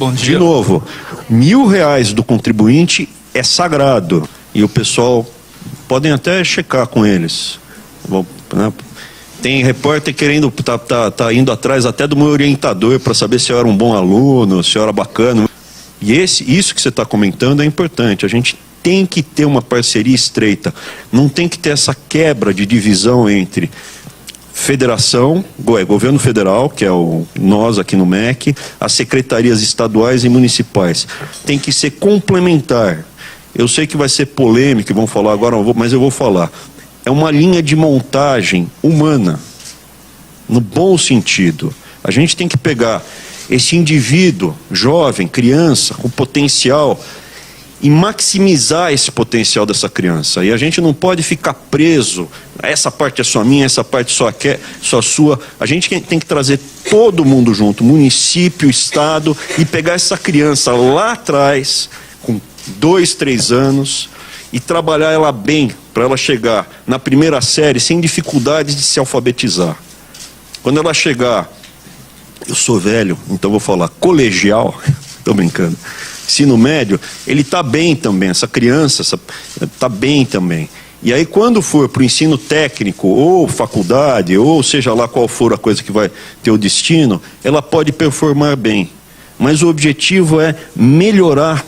Bom dia. De novo, R$ 1.000 do contribuinte é sagrado. E o pessoal, podem até checar com eles. Bom, né? Tem repórter querendo, tá indo atrás até do meu orientador para saber se eu era um bom aluno, se eu era bacana. E isso que você está comentando é importante. A gente tem que ter uma parceria estreita. Não tem que ter essa quebra de divisão entre federação, governo federal, que é nós aqui no MEC, as secretarias estaduais e municipais. Tem que ser complementar. Eu sei que vai ser polêmico, vão falar agora, mas eu vou falar. É uma linha de montagem humana, no bom sentido. A gente tem que pegar esse indivíduo, jovem, criança, com potencial, e maximizar esse potencial dessa criança. E a gente não pode ficar preso, essa parte é só minha, essa parte só sua. A gente tem que trazer todo mundo junto, município, estado, e pegar essa criança lá atrás, com 2, 3 anos, e trabalhar ela bem, para ela chegar na primeira série sem dificuldades de se alfabetizar. Quando ela chegar, eu sou velho, então vou falar colegial, estou brincando, ensino médio, ele está bem também, essa criança está bem também. E aí quando for para o ensino técnico, ou faculdade, ou seja lá qual for a coisa que vai ter o destino, ela pode performar bem. Mas o objetivo é melhorar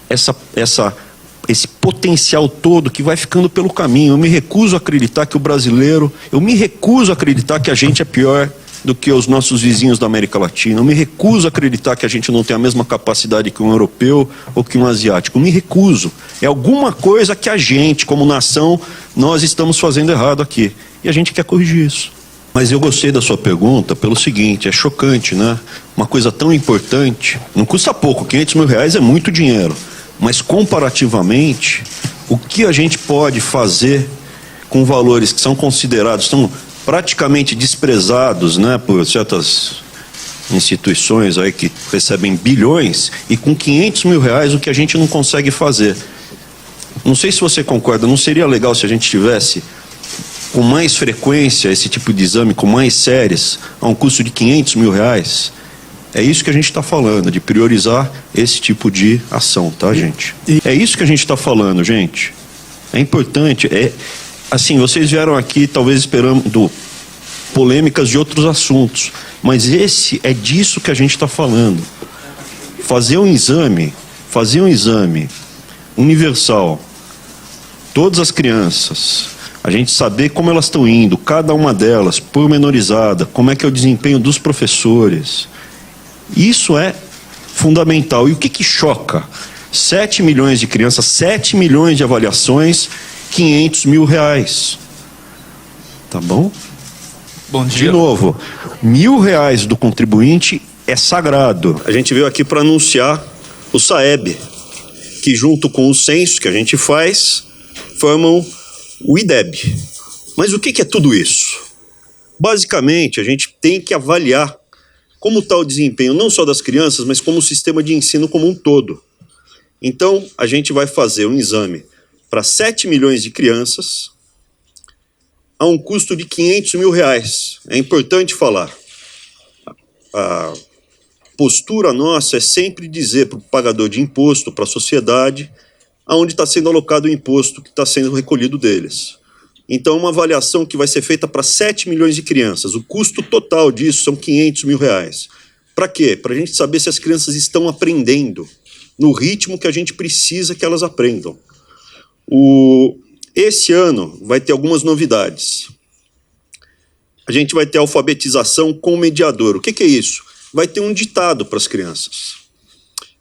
esse potencial todo que vai ficando pelo caminho. Eu me recuso a acreditar que o brasileiro, eu me recuso a acreditar que a gente é pior do que os nossos vizinhos da América Latina. Eu me recuso a acreditar que a gente não tem a mesma capacidade que um europeu ou que um asiático. Eu me recuso. É alguma coisa que a gente, como nação, nós estamos fazendo errado aqui. E a gente quer corrigir isso. Mas eu gostei da sua pergunta pelo seguinte, é chocante, né? Uma coisa tão importante, não custa pouco, R$ 500 mil é muito dinheiro. Mas comparativamente, o que a gente pode fazer com valores que são considerados, são praticamente desprezados, né, por certas instituições aí que recebem bilhões, e com R$ 500 mil o que a gente não consegue fazer. Não sei se você concorda, não seria legal se a gente tivesse com mais frequência esse tipo de exame, com mais séries, a um custo de R$ 500 mil? É isso que a gente está falando, de priorizar esse tipo de ação, tá, gente? É isso que a gente está falando, gente. É importante. Assim, vocês vieram aqui talvez esperando polêmicas de outros assuntos, mas é disso que a gente está falando. Fazer um exame universal, todas as crianças, a gente saber como elas estão indo, cada uma delas, pormenorizada, como é que é o desempenho dos professores. Isso é fundamental. E o que choca? 7 milhões de crianças, 7 milhões de avaliações, R$ 500 mil. Tá bom? Bom dia. De novo, R$ 1.000 do contribuinte é sagrado. A gente veio aqui para anunciar o SAEB, que junto com o censo que a gente faz, formam o IDEB. Mas o que é tudo isso? Basicamente, a gente tem que avaliar como está o desempenho não só das crianças, mas como o sistema de ensino como um todo. Então, a gente vai fazer um exame para 7 milhões de crianças a um custo de R$ 500 mil. É importante falar. A postura nossa é sempre dizer para o pagador de imposto, para a sociedade, aonde está sendo alocado o imposto que está sendo recolhido deles. Então, uma avaliação que vai ser feita para 7 milhões de crianças. O custo total disso são R$ 500 mil. Para quê? Para a gente saber se as crianças estão aprendendo no ritmo que a gente precisa que elas aprendam. Esse ano vai ter algumas novidades. A gente vai ter alfabetização com mediador. O que é isso? Vai ter um ditado para as crianças.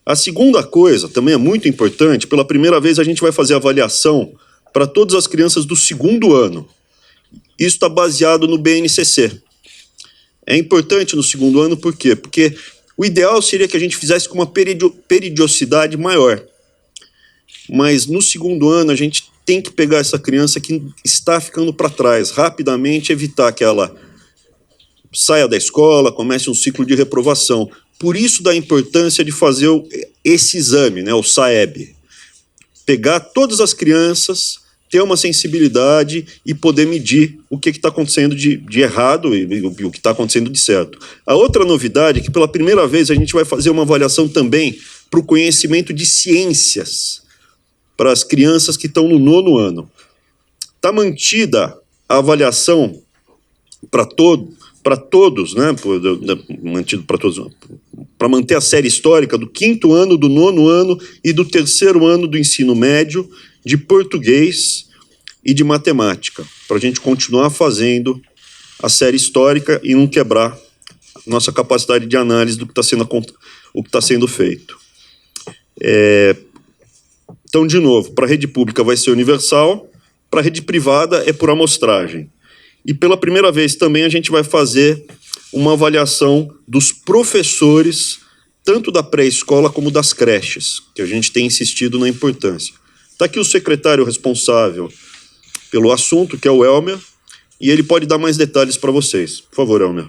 A segunda coisa, também é muito importante, pela primeira vez a gente vai fazer avaliação para todas as crianças do 2º ano. Isso está baseado no BNCC. É importante no 2º ano, por quê? Porque o ideal seria que a gente fizesse com uma periodicidade maior. Mas no 2º ano a gente tem que pegar essa criança que está ficando para trás, rapidamente evitar que ela saia da escola, comece um ciclo de reprovação. Por isso da importância de fazer esse exame, né, o SAEB. Pegar todas as crianças ter uma sensibilidade e poder medir o que está acontecendo de errado e o que está acontecendo de certo. A outra novidade é que, pela primeira vez, a gente vai fazer uma avaliação também para o conhecimento de ciências para as crianças que estão no 9º ano. Está mantida a avaliação para todos, né? Mantido para todos, para manter a série histórica do 5º ano, do 9º ano e do 3º ano do ensino médio, de português e de matemática, para a gente continuar fazendo a série histórica e não quebrar nossa capacidade de análise do que está sendo feito. Então, de novo, para a rede pública vai ser universal, para a rede privada é por amostragem. E pela primeira vez também a gente vai fazer uma avaliação dos professores, tanto da pré-escola como das creches, que a gente tem insistido na importância. Está aqui o secretário responsável pelo assunto, que é o Elmer, e ele pode dar mais detalhes para vocês. Por favor, Elmer.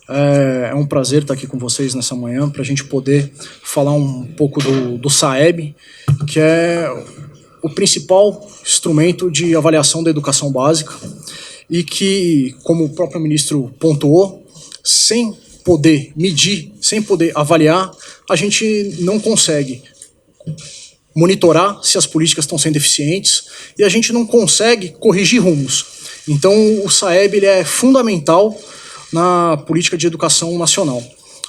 É um prazer estar aqui com vocês nessa manhã para a gente poder falar um pouco do SAEB, que é o principal instrumento de avaliação da educação básica e que, como o próprio ministro pontuou, sem poder medir, sem poder avaliar, a gente não consegue monitorar se as políticas estão sendo eficientes e a gente não consegue corrigir rumos. Então, o SAEB ele é fundamental na política de educação nacional.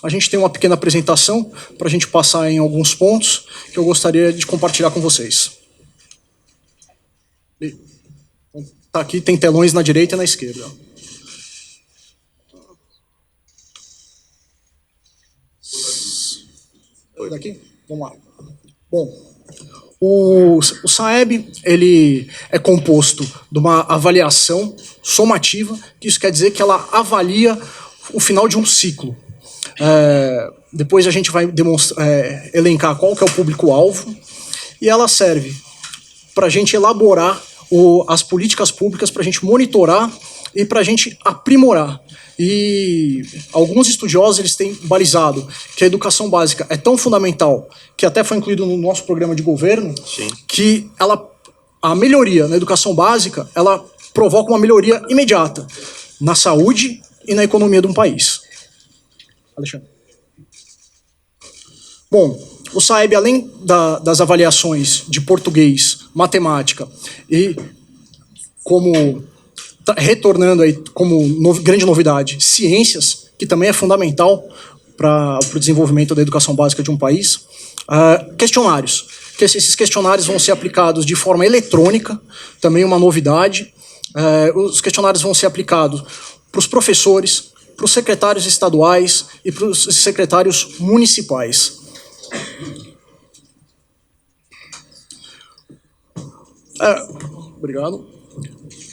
A gente tem uma pequena apresentação para a gente passar em alguns pontos que eu gostaria de compartilhar com vocês. Tá aqui, tem telões na direita e na esquerda. Daqui? Vamos lá. Bom, o SAEB ele é composto de uma avaliação somativa, que isso quer dizer que ela avalia o final de um ciclo. Depois a gente vai elencar qual que é o público-alvo, e ela serve para a gente elaborar as políticas públicas, para a gente monitorar e para a gente aprimorar. E alguns estudiosos eles têm balizado que a educação básica é tão fundamental, que até foi incluído no nosso programa de governo, sim, que a melhoria na educação básica ela provoca uma melhoria imediata na saúde e na economia de um país. Alexandre. Bom, o SAEB, além das avaliações de português, matemática e como retornando aí como grande novidade, ciências, que também é fundamental para o desenvolvimento da educação básica de um país. Questionários, que esses questionários vão ser aplicados de forma eletrônica, também uma novidade. Os questionários vão ser aplicados para os professores, para os secretários estaduais e para os secretários municipais. Obrigado.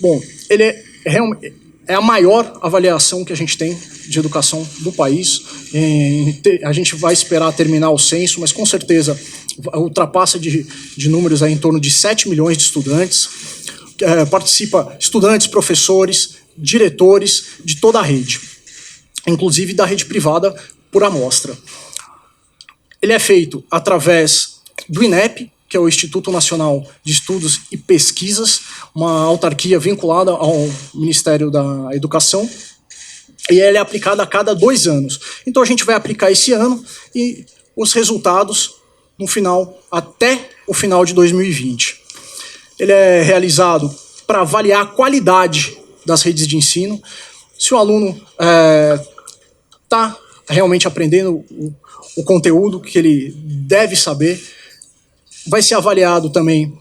Bom, ele é a maior avaliação que a gente tem de educação do país. A gente vai esperar terminar o censo, mas com certeza ultrapassa de números aí em torno de 7 milhões de estudantes. Participa estudantes, professores, diretores de toda a rede, inclusive da rede privada por amostra. Ele é feito através do INEP, que é o Instituto Nacional de Estudos e Pesquisas, uma autarquia vinculada ao Ministério da Educação, e ele é aplicado a cada 2 anos. Então a gente vai aplicar esse ano e os resultados até o final de 2020. Ele é realizado para avaliar a qualidade das redes de ensino, se o aluno está realmente aprendendo o conteúdo que ele deve saber. Vai ser avaliado também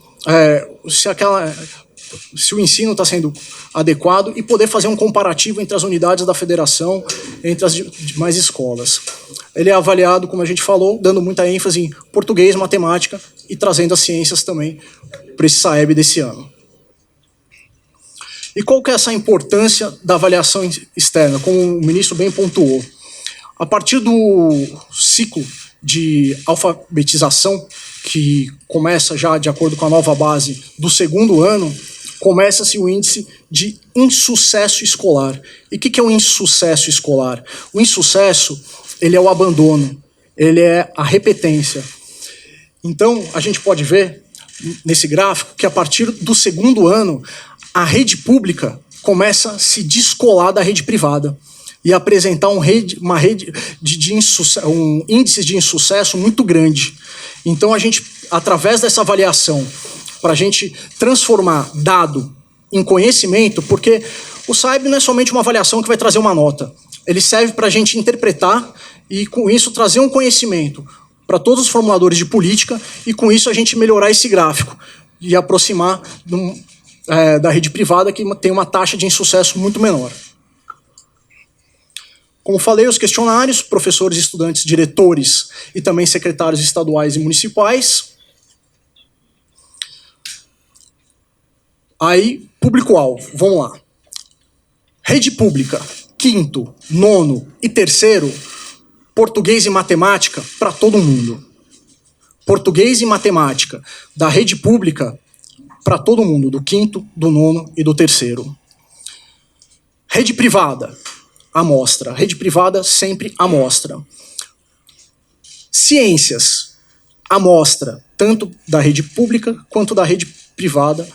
se o ensino está sendo adequado e poder fazer um comparativo entre as unidades da federação, entre as demais escolas. Ele é avaliado, como a gente falou, dando muita ênfase em português, matemática e trazendo as ciências também para esse SAEB desse ano. E qual que é essa importância da avaliação externa, como o ministro bem pontuou? A partir do ciclo de alfabetização, que começa já de acordo com a nova base do 2º ano, começa-se o índice de insucesso escolar. E o que é o insucesso escolar? O insucesso, ele é o abandono, ele é a repetência. Então, a gente pode ver nesse gráfico que a partir do segundo ano, a rede pública começa a se descolar da rede privada e apresentar um índice de insucesso muito grande. Então, a gente, através dessa avaliação, para a gente transformar dado em conhecimento, porque o SAIB não é somente uma avaliação que vai trazer uma nota. Ele serve para a gente interpretar e, com isso, trazer um conhecimento para todos os formuladores de política e, com isso, a gente melhorar esse gráfico e aproximar da rede privada, que tem uma taxa de insucesso muito menor. Como falei, os questionários, professores, estudantes, diretores e também secretários estaduais e municipais. Aí, público-alvo, vamos lá. Rede pública, 5º, 9º e 3º, português e matemática para todo mundo. Português e matemática da rede pública para todo mundo, do 5º, do 9º e do 3º. Rede privada, amostra. Rede privada, sempre amostra. Ciências, amostra, tanto da rede pública quanto da rede privada,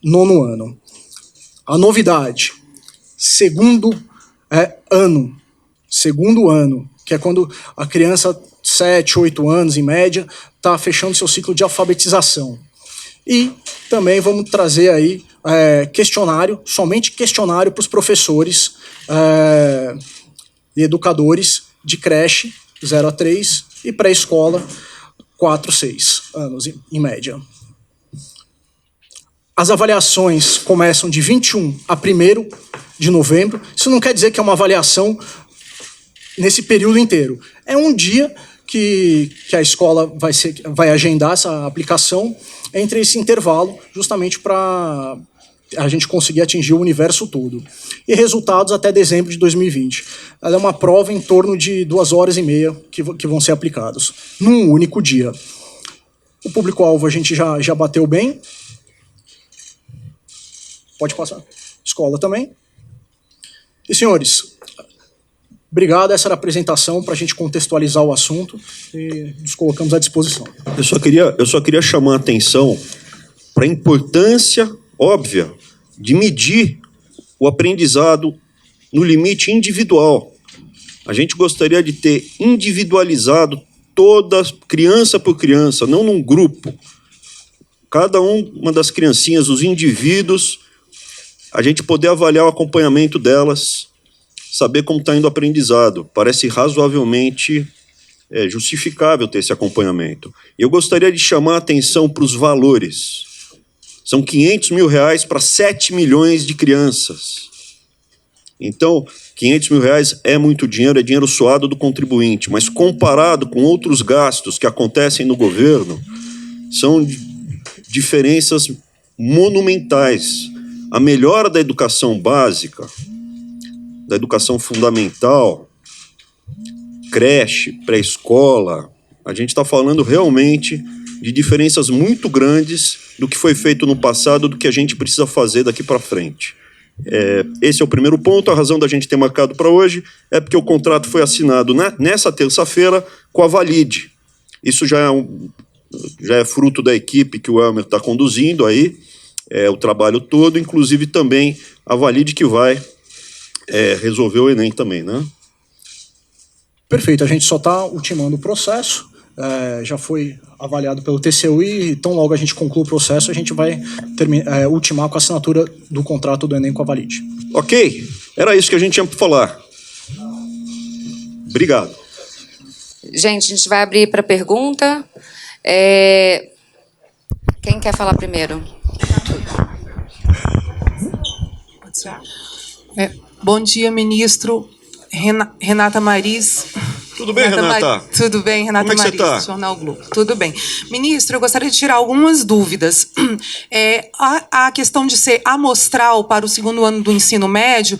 9º ano. A novidade, segundo ano, que é quando a criança, 7, 8 anos em média, está fechando seu ciclo de alfabetização. E também vamos trazer aí questionário, somente questionário para os professores e educadores de creche 0 a 3 e pré-escola 4, 6 anos em média. As avaliações começam de 21 a 1º de novembro. Isso não quer dizer que é uma avaliação nesse período inteiro. É um dia que a escola vai agendar essa aplicação entre esse intervalo, justamente para a gente conseguir atingir o universo todo. E resultados até dezembro de 2020. Ela é uma prova em torno de 2 horas e meia que vão ser aplicados, num único dia. O público-alvo a gente já bateu bem. Pode passar. Escola também. E, senhores, obrigado. Essa era a apresentação para a gente contextualizar o assunto e nos colocamos à disposição. Eu só queria chamar a atenção para a importância óbvia de medir o aprendizado no limite individual. A gente gostaria de ter individualizado toda criança por criança, não num grupo. Cada uma das criancinhas, os indivíduos, a gente poder avaliar o acompanhamento delas, saber como está indo o aprendizado. Parece razoavelmente justificável ter esse acompanhamento. Eu gostaria de chamar a atenção para os valores. São R$500 mil para 7 milhões de crianças. Então, R$500 mil é muito dinheiro, é dinheiro suado do contribuinte, mas comparado com outros gastos que acontecem no governo, são diferenças monumentais. A melhora da educação básica, da educação fundamental, creche, pré-escola, a gente está falando realmente de diferenças muito grandes do que foi feito no passado, do que a gente precisa fazer daqui para frente. Esse é o primeiro ponto. A razão da gente ter marcado para hoje é porque o contrato foi assinado nessa terça-feira com a Valide. Isso já é fruto da equipe que o Elmer está conduzindo aí, o trabalho todo, inclusive também a Valide que vai resolver o Enem também, né? Perfeito, a gente só está ultimando o processo, já foi avaliado pelo TCU e tão logo a gente conclua o processo, a gente vai ultimar com a assinatura do contrato do Enem com a Valide. Ok, era isso que a gente tinha para falar. Obrigado. Gente, a gente vai abrir para pergunta. Quem quer falar primeiro? Bom dia, ministro. Renata Maris. Tudo bem, Renata? Tudo bem, Renata Como é que Maris, você tá? Jornal Globo. Tudo bem. Ministro, eu gostaria de tirar algumas dúvidas. A questão de ser amostral para o segundo ano do ensino médio,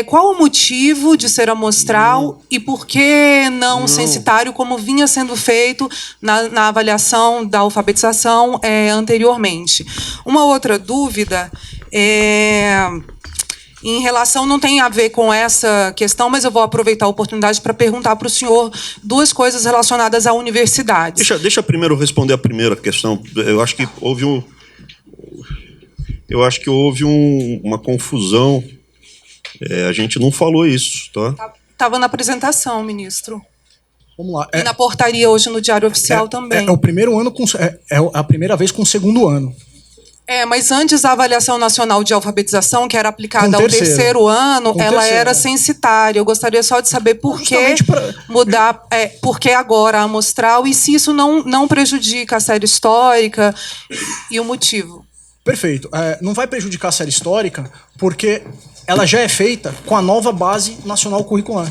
qual o motivo de ser amostral e por que não censitário, como vinha sendo feito na avaliação da alfabetização anteriormente? Uma outra dúvida Em relação, não tem a ver com essa questão, mas eu vou aproveitar a oportunidade para perguntar para o senhor duas coisas relacionadas à universidade. Deixa primeiro responder a primeira questão. Eu acho que houve uma confusão. A gente não falou isso, tá? Estava na apresentação, ministro. Vamos lá. E na portaria hoje no Diário Oficial também. É o primeiro ano é a primeira vez com o segundo ano. Mas antes a avaliação nacional de alfabetização, que era aplicada ao terceiro ano, ela era censitária. Eu gostaria só de saber por que mudar, por que agora a amostral e se isso não prejudica a série histórica e o motivo. Perfeito. Não vai prejudicar a série histórica porque ela já é feita com a nova Base Nacional Curricular,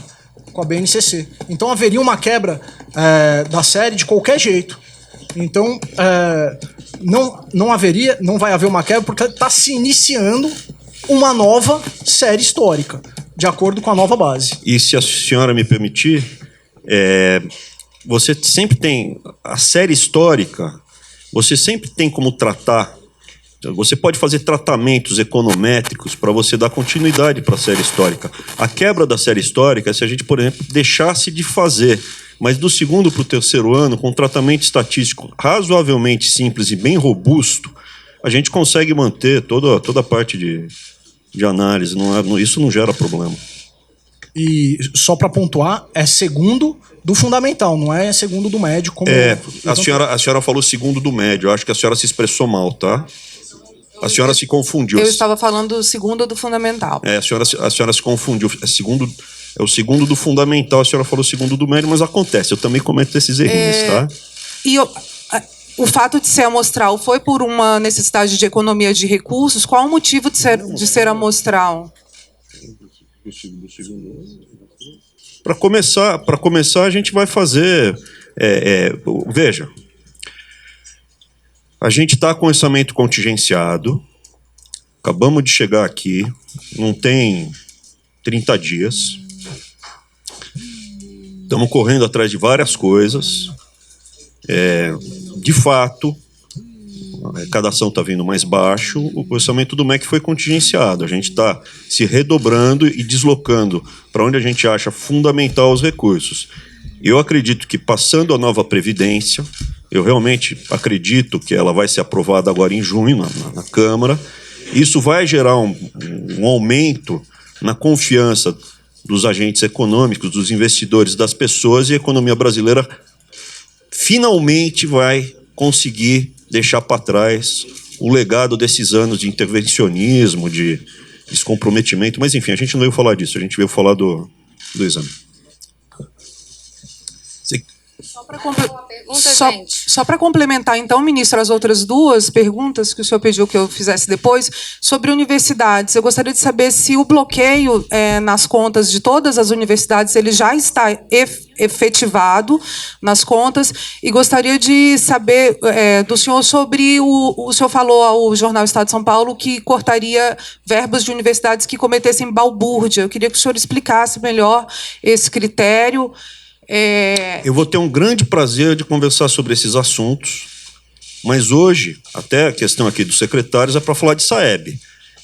com a BNCC. Então haveria uma quebra da série de qualquer jeito. Então, não vai haver uma quebra porque está se iniciando uma nova série histórica, de acordo com a nova base. E se a senhora me permitir, você sempre tem a série histórica, você sempre tem como tratar. Você pode fazer tratamentos econométricos para você dar continuidade para a série histórica. A quebra da série histórica é se a gente, por exemplo, deixasse de fazer, mas do segundo para o terceiro ano, com um tratamento estatístico razoavelmente simples e bem robusto, a gente consegue manter toda a parte de análise. Isso não gera problema. E só para pontuar, é segundo do fundamental, não é segundo do médio. Como a senhora falou segundo do médio. Eu acho que a senhora se expressou mal, tá? A senhora se confundiu. Eu estava falando segundo do fundamental. A senhora se confundiu. É o segundo do fundamental, a senhora falou segundo do médio, mas acontece. Eu também cometo esses errinhos, tá? E o fato de ser amostral foi por uma necessidade de economia de recursos? Qual o motivo de ser amostral? Para começar, a gente vai fazer... veja, a gente está com orçamento contingenciado, acabamos de chegar aqui, não tem 30 dias, estamos correndo atrás de várias coisas, de fato, a arrecadação está vindo mais baixo, o orçamento do MEC foi contingenciado, a gente está se redobrando e deslocando para onde a gente acha fundamental os recursos. Eu acredito que passando a nova Previdência, eu realmente acredito que ela vai ser aprovada agora em junho na Câmara. Isso vai gerar um aumento na confiança dos agentes econômicos, dos investidores, das pessoas, e a economia brasileira finalmente vai conseguir deixar para trás o legado desses anos de intervencionismo, de descomprometimento. Mas, enfim, a gente não veio falar disso, a gente veio falar do exame. Só para complementar, então, ministro, as outras duas perguntas que o senhor pediu que eu fizesse depois, sobre universidades. Eu gostaria de saber se o bloqueio nas contas de todas as universidades ele já está efetivado nas contas, e gostaria de saber do senhor sobre o senhor falou ao jornal Estado de São Paulo que cortaria verbas de universidades que cometessem balbúrdia. Eu queria que o senhor explicasse melhor esse critério. Eu vou ter um grande prazer de conversar sobre esses assuntos, mas hoje, até a questão aqui dos secretários, é para falar de SAEB.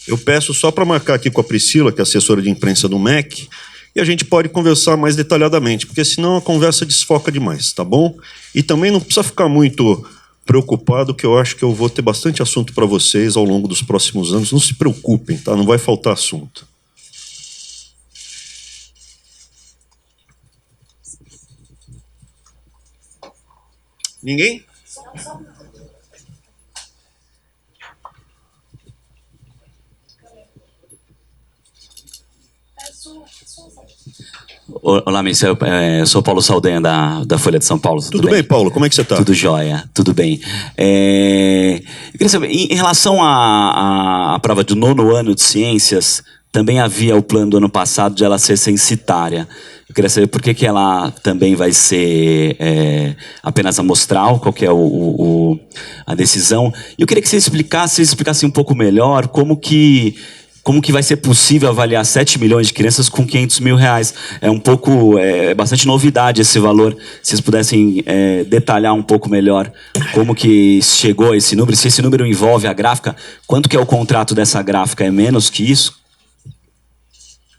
Eu peço só para marcar aqui com a Priscila, que é assessora de imprensa do MEC, e a gente pode conversar mais detalhadamente, porque senão a conversa desfoca demais, tá bom? E também não precisa ficar muito preocupado, que eu acho que eu vou ter bastante assunto para vocês ao longo dos próximos anos. Não se preocupem, tá? Não vai faltar assunto. Ninguém? Olá, ministro. Eu sou Paulo Saldanha, da Folha de São Paulo. Tudo bem, Paulo? Como é que você está? Tudo jóia, tudo bem. Eu queria saber, em relação à prova do 9º ano de ciências, também havia o plano do ano passado de ela ser censitária. Eu queria saber por que ela também vai ser apenas amostral, qual que é a decisão. E eu queria que você explicasse um pouco melhor como que vai ser possível avaliar 7 milhões de crianças com 500 mil reais. É bastante novidade esse valor. Se vocês pudessem detalhar um pouco melhor como que chegou a esse número, se esse número envolve a gráfica, quanto que é o contrato dessa gráfica? É menos que isso?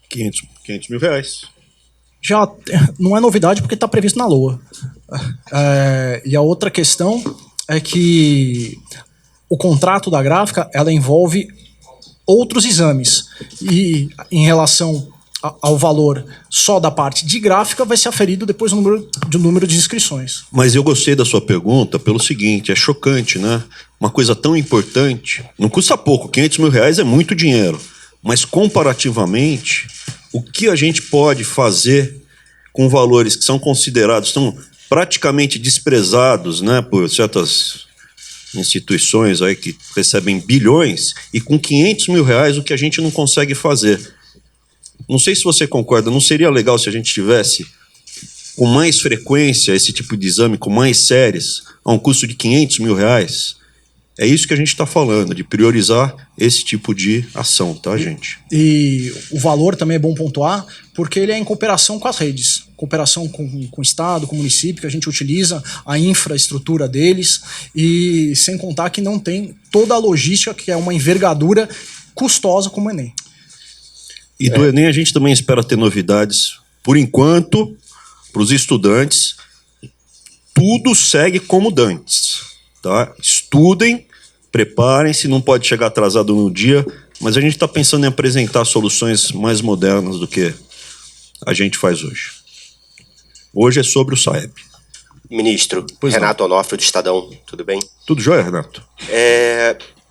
500 mil reais. Já não é novidade porque está previsto na LOA. E a outra questão é que o contrato da gráfica ela envolve outros exames. E em relação ao valor só da parte de gráfica, vai ser aferido depois do número de inscrições. Mas eu gostei da sua pergunta pelo seguinte, é chocante, né? Uma coisa tão importante, não custa pouco, 500 mil reais é muito dinheiro, mas comparativamente, o que a gente pode fazer com valores que são considerados, estão praticamente desprezados, né, por certas instituições aí que recebem bilhões, e com 500 mil reais o que a gente não consegue fazer. Não sei se você concorda, não seria legal se a gente tivesse com mais frequência esse tipo de exame, com mais séries, a um custo de 500 mil reais? É isso que a gente está falando, de priorizar esse tipo de ação, tá, gente? E o valor também é bom pontuar, porque ele é em cooperação com as redes. Cooperação com o Estado, com o município, que a gente utiliza a infraestrutura deles, e sem contar que não tem toda a logística, que é uma envergadura custosa como o Enem. E do Enem a gente também espera ter novidades. Por enquanto, para os estudantes, tudo segue como dantes. Tá? Estudem, preparem-se, não pode chegar atrasado no dia, mas a gente está pensando em apresentar soluções mais modernas do que a gente faz hoje. Hoje é sobre o SAEB. Ministro, Pois Renato Onofre, do Estadão, tudo bem? Tudo jóia, Renato?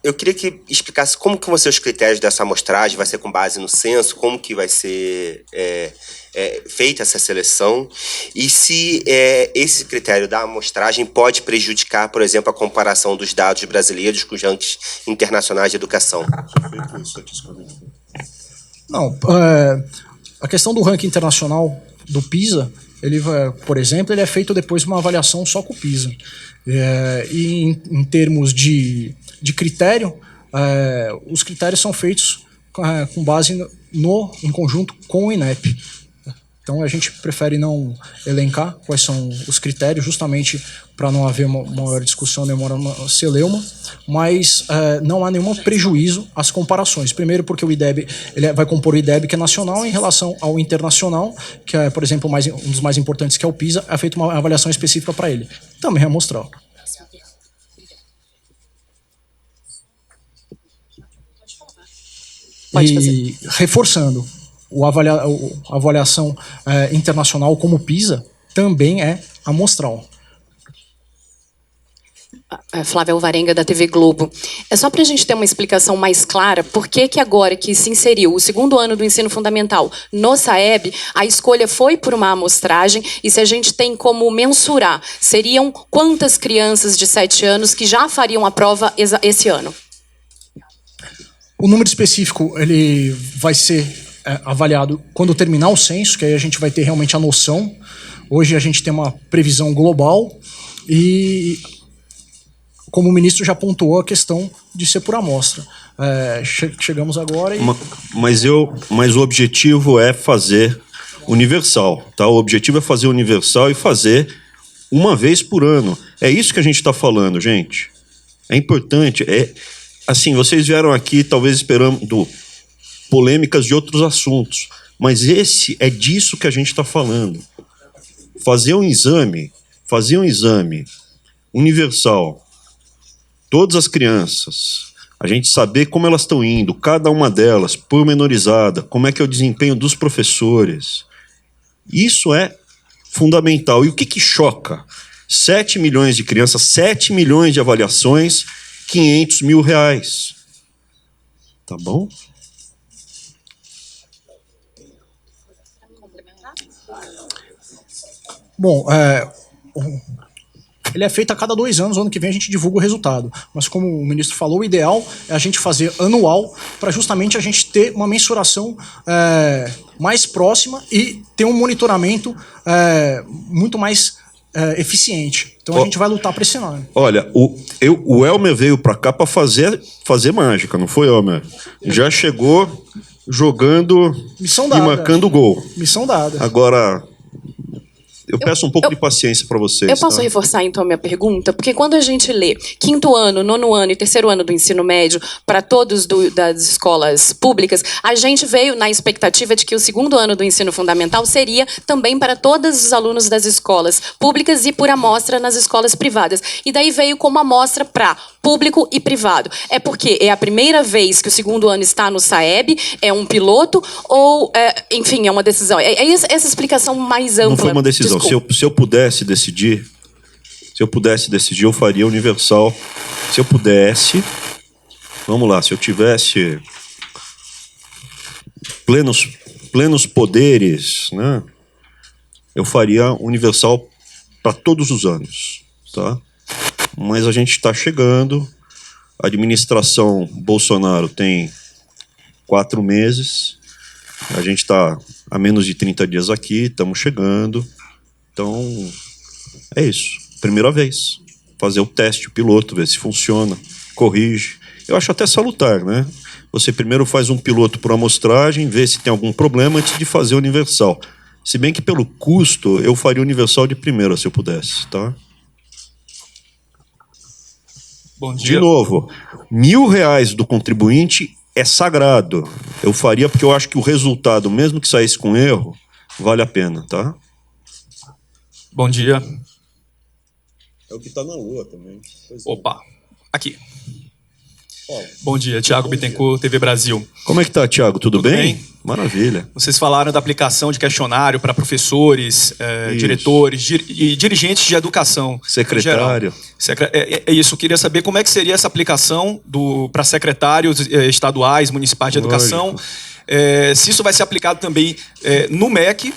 Eu queria que explicasse como que vão ser os critérios dessa amostragem, vai ser com base no censo, como que vai ser feita essa seleção, e se esse critério da amostragem pode prejudicar, por exemplo, a comparação dos dados brasileiros com os rankings internacionais de educação. Não, a questão do ranking internacional do PISA, ele vai, por exemplo, ele é feito depois de uma avaliação só com o PISA. E em termos de critério, os critérios são feitos com base em conjunto com o INEP. Então a gente prefere não elencar quais são os critérios, justamente para não haver uma maior discussão, nem uma celeuma, mas não há nenhum prejuízo às comparações. Primeiro porque o IDEB ele vai compor o IDEB, que é nacional, em relação ao internacional, que é, por exemplo, um dos mais importantes, que é o PISA, é feita uma avaliação específica para ele. Também é amostral. Pode fazer. E reforçando, a avaliação internacional como PISA também é amostral. Flávia Alvarenga, da TV Globo. É só para a gente ter uma explicação mais clara, por que que agora que se inseriu o segundo ano do ensino fundamental no SAEB, a escolha foi por uma amostragem, e se a gente tem como mensurar, seriam quantas crianças de 7 anos que já fariam a prova esse ano? O número específico ele vai ser avaliado quando terminar o censo, que aí a gente vai ter realmente a noção. Hoje a gente tem uma previsão global e, como o ministro já pontuou, a questão de ser por amostra. Chegamos agora e... Mas o objetivo é fazer universal, tá? O objetivo é fazer universal e fazer uma vez por ano. É isso que a gente está falando, gente. É importante. Assim, vocês vieram aqui talvez esperando polêmicas de outros assuntos, mas é disso que a gente está falando. Fazer um exame universal, todas as crianças, a gente saber como elas estão indo, cada uma delas, pormenorizada, como é que é o desempenho dos professores. Isso é fundamental. E o que choca? 7 milhões de crianças, 7 milhões de avaliações, 500 mil reais. Tá bom? Bom, ele é feito a cada 2 anos, ano que vem a gente divulga o resultado. Mas como o ministro falou, o ideal é a gente fazer anual, para justamente a gente ter uma mensuração mais próxima e ter um monitoramento muito mais eficiente. Então a gente vai lutar para esse cenário. Olha, o Elmer veio para cá para fazer mágica, não foi, Elmer? Já chegou jogando Missão e dada. marcando gol. Missão dada. Agora, Eu peço um pouco de paciência para vocês. Eu posso tá? reforçar, então, a minha pergunta? Porque quando a gente lê quinto ano, nono ano e terceiro ano do ensino médio para todos das escolas públicas, a gente veio na expectativa de que o segundo ano do ensino fundamental seria também para todos os alunos das escolas públicas e por amostra nas escolas privadas. E daí veio como amostra para público e privado. É porque é a primeira vez que o segundo ano está no SAEB, é um piloto ou, enfim, é uma decisão? É essa explicação mais ampla. Não foi uma decisão. Se eu pudesse decidir, eu faria universal. Se eu pudesse, vamos lá, se eu tivesse plenos poderes, né, eu faria universal para todos os anos, tá? Mas a gente está chegando, a administração Bolsonaro tem 4 meses, a gente está há menos de 30 dias aqui, estamos chegando, então é isso, primeira vez, fazer o teste, o piloto, ver se funciona, corrige. Eu acho até salutar, né? Você primeiro faz um piloto por amostragem, vê se tem algum problema antes de fazer o universal. Se bem que pelo custo, eu faria universal de primeira, se eu pudesse, tá? Bom dia. De novo, R$ 1.000 do contribuinte é sagrado. Eu faria porque eu acho que o resultado, mesmo que saísse com erro, vale a pena, tá? Bom dia. É o que está na lua também. Opa, aqui. Bom dia, Thiago Bittencourt, TV Brasil. Como é que tá, Thiago? Tudo bem? bem? Maravilha. Vocês falaram da aplicação de questionário para professores, diretores e dirigentes de educação. Secretário. É isso, eu queria saber como é que seria essa aplicação para secretários estaduais, municipais de educação. Se isso vai ser aplicado também no MEC,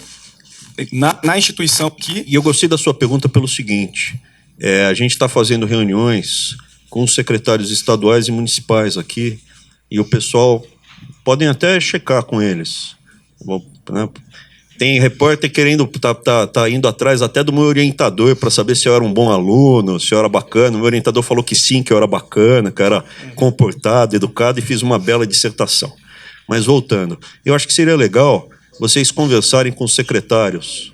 na instituição aqui. E eu gostei da sua pergunta pelo seguinte, a gente está fazendo reuniões com os secretários estaduais e municipais aqui, e o pessoal podem até checar com eles. Né? Tem repórter querendo, tá indo atrás até do meu orientador para saber se eu era um bom aluno, se eu era bacana. O meu orientador falou que sim, que eu era bacana, que eu era comportado, educado, e fiz uma bela dissertação. Mas voltando, eu acho que seria legal vocês conversarem com os secretários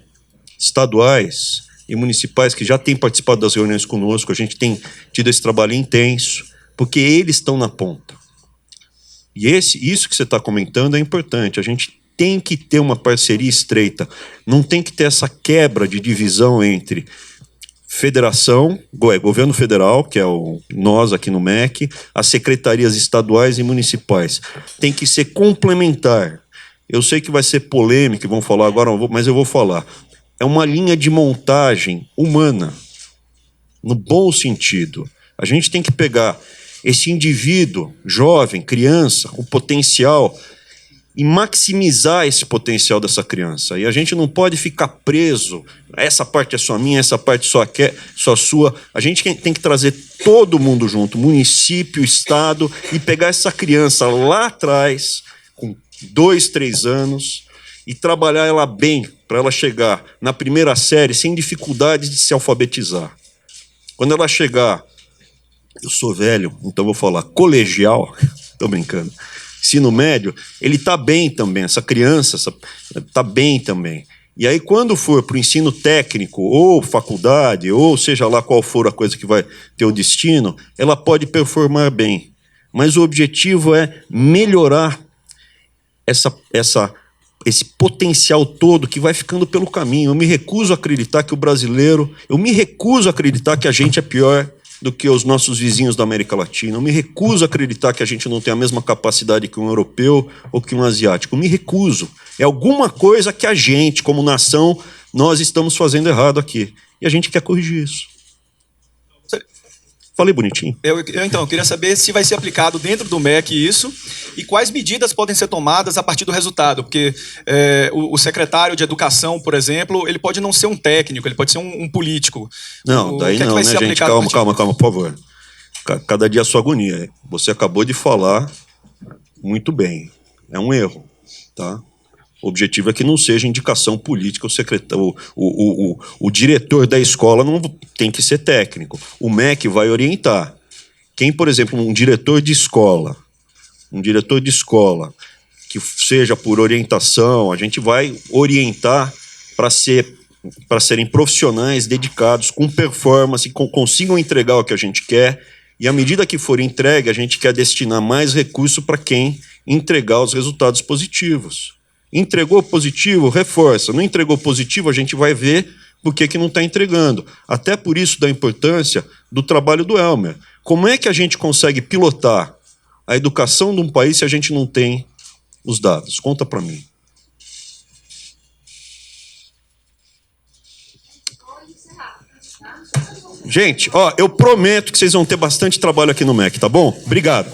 estaduais e municipais que já têm participado das reuniões conosco. A gente tem tido esse trabalho intenso, porque eles estão na ponta. E isso que você está comentando é importante. A gente tem que ter uma parceria estreita. Não tem que ter essa quebra de divisão entre federação, governo federal, que é nós aqui no MEC, as secretarias estaduais e municipais. Tem que ser complementar. Eu sei que vai ser polêmico, vão falar agora, mas eu vou falar. É uma linha de montagem humana, no bom sentido. A gente tem que pegar esse indivíduo, jovem, criança, com potencial, e maximizar esse potencial dessa criança. E a gente não pode ficar preso, essa parte é só minha, essa parte só sua. A gente tem que trazer todo mundo junto, município, estado, e pegar essa criança lá atrás, com 2, 3 anos, e trabalhar ela bem, para ela chegar na primeira série sem dificuldade de se alfabetizar. Quando ela chegar, eu sou velho, então vou falar colegial, estou brincando, ensino médio, ele está bem também, essa criança está bem também. E aí quando for para o ensino técnico, ou faculdade, ou seja lá qual for a coisa que vai ter o destino, ela pode performar bem. Mas o objetivo é melhorar esse potencial todo que vai ficando pelo caminho. Eu me recuso a acreditar que a gente é pior do que os nossos vizinhos da América Latina. Eu me recuso a acreditar que a gente não tem a mesma capacidade que um europeu ou que um asiático. Eu me recuso. É alguma coisa que a gente, como nação, nós estamos fazendo errado aqui. E a gente quer corrigir isso. Falei bonitinho. Eu queria saber se vai ser aplicado dentro do MEC isso e quais medidas podem ser tomadas a partir do resultado, porque o secretário de educação, por exemplo, ele pode não ser um técnico, ele pode ser um político. Não, daí não, né, gente? Calma, por favor. Cada dia a sua agonia. Você acabou de falar muito bem. É um erro, tá? O objetivo é que não seja indicação política. O diretor da escola não tem que ser técnico. O MEC vai orientar. Quem, por exemplo, um diretor de escola, que seja por orientação, a gente vai orientar para ser para serem profissionais, dedicados, com performance, consigam entregar o que a gente quer. E à medida que for entregue, a gente quer destinar mais recurso para quem entregar os resultados positivos. Entregou positivo, reforça. Não entregou positivo, a gente vai ver por que não está entregando. Até por isso da importância do trabalho do Elmer. Como é que a gente consegue pilotar a educação de um país se a gente não tem os dados? Conta para mim. Gente, ó, eu prometo que vocês vão ter bastante trabalho aqui no MEC, tá bom? Obrigado.